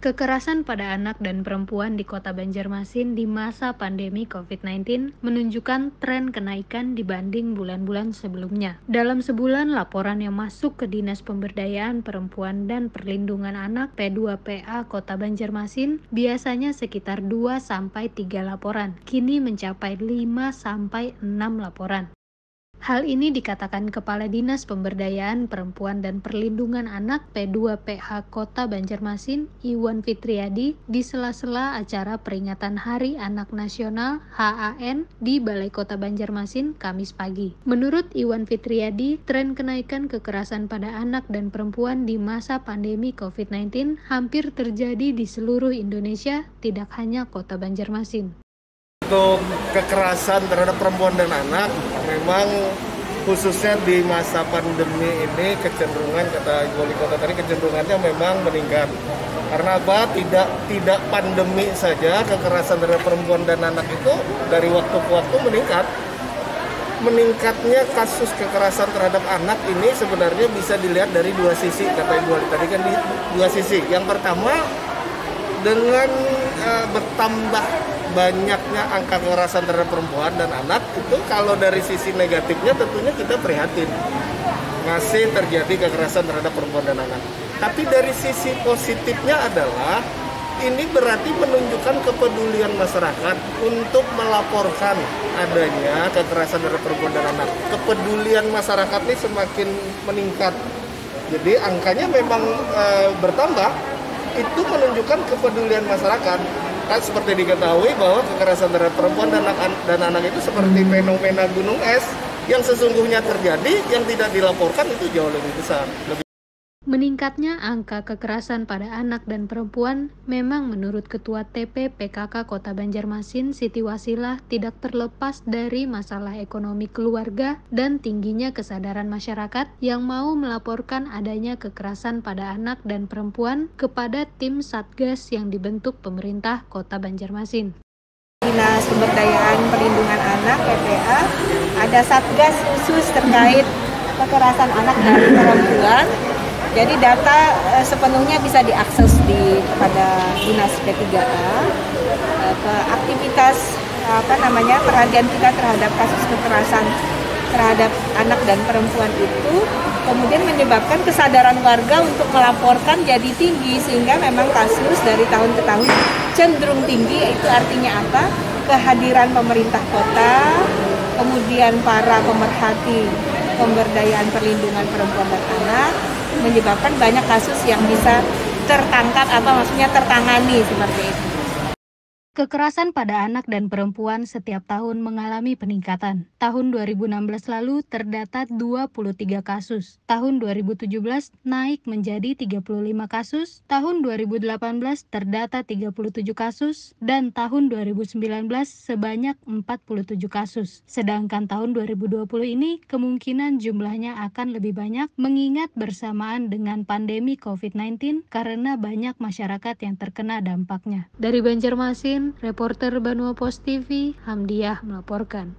Kekerasan pada anak dan perempuan di Kota Banjarmasin di masa pandemi COVID-19 menunjukkan tren kenaikan dibanding bulan-bulan sebelumnya. Dalam sebulan, laporan yang masuk ke Dinas Pemberdayaan Perempuan dan Perlindungan Anak P2PA Kota Banjarmasin biasanya sekitar 2-3 laporan. Kini mencapai 5-6 laporan. Hal ini dikatakan Kepala Dinas Pemberdayaan Perempuan dan Perlindungan Anak P2PH Kota Banjarmasin, Iwan Fitriadi, di sela-sela acara peringatan Hari Anak Nasional HAN di Balai Kota Banjarmasin, Kamis pagi. Menurut Iwan Fitriadi, tren kenaikan kekerasan pada anak dan perempuan di masa pandemi COVID-19 hampir terjadi di seluruh Indonesia, tidak hanya Kota Banjarmasin. Untuk kekerasan terhadap perempuan dan anak, memang khususnya di masa pandemi ini kecenderungan, kata Ibu Wali Kota tadi, kecenderungannya memang meningkat. Karena apa? Tidak pandemi saja, kekerasan terhadap perempuan dan anak itu dari waktu ke waktu meningkat. Meningkatnya kasus kekerasan terhadap anak ini sebenarnya bisa dilihat dari dua sisi, kata Ibu Wali tadi kan, di dua sisi. Yang pertama, dengan bertambah banyaknya angka kekerasan terhadap perempuan dan anak, itu kalau dari sisi negatifnya tentunya kita prihatin, masih terjadi kekerasan terhadap perempuan dan anak. Tapi dari sisi positifnya adalah ini berarti menunjukkan kepedulian masyarakat untuk melaporkan adanya kekerasan terhadap perempuan dan anak. Kepedulian masyarakat ini semakin meningkat, jadi angkanya memang bertambah. Itu menunjukkan kepedulian masyarakat. Kan seperti diketahui bahwa kekerasan terhadap perempuan dan anak itu seperti fenomena gunung es yang sesungguhnya terjadi, yang tidak dilaporkan itu jauh lebih besar. Meningkatnya angka kekerasan pada anak dan perempuan memang menurut Ketua TP PKK Kota Banjarmasin Siti Wasilah tidak terlepas dari masalah ekonomi keluarga dan tingginya kesadaran masyarakat yang mau melaporkan adanya kekerasan pada anak dan perempuan kepada tim Satgas yang dibentuk pemerintah Kota Banjarmasin. Dinas Pemberdayaan Perlindungan Anak PPA ada Satgas khusus terkait kekerasan anak dan perempuan. Jadi data sepenuhnya bisa diakses kepada Dinas P3A ke aktivitas perhatian kita terhadap kasus kekerasan terhadap anak dan perempuan itu kemudian menyebabkan kesadaran warga untuk melaporkan jadi tinggi, sehingga memang kasus dari tahun ke tahun cenderung tinggi. Itu artinya apa? Kehadiran pemerintah kota, kemudian para pemerhati pemberdayaan perlindungan perempuan dan anak menyebabkan banyak kasus yang bisa tertangkap tertangani seperti itu. Kekerasan pada anak dan perempuan setiap tahun mengalami peningkatan. Tahun 2016 lalu terdapat 23 kasus. Tahun 2017 naik menjadi 35 kasus. Tahun 2018 terdata 37 kasus. Dan tahun 2019 sebanyak 47 kasus. Sedangkan tahun 2020 ini kemungkinan jumlahnya akan lebih banyak mengingat bersamaan dengan pandemi COVID-19 karena banyak masyarakat yang terkena dampaknya. Dari Banjarmasin, reporter Banua Pos TV, Hamdiah melaporkan.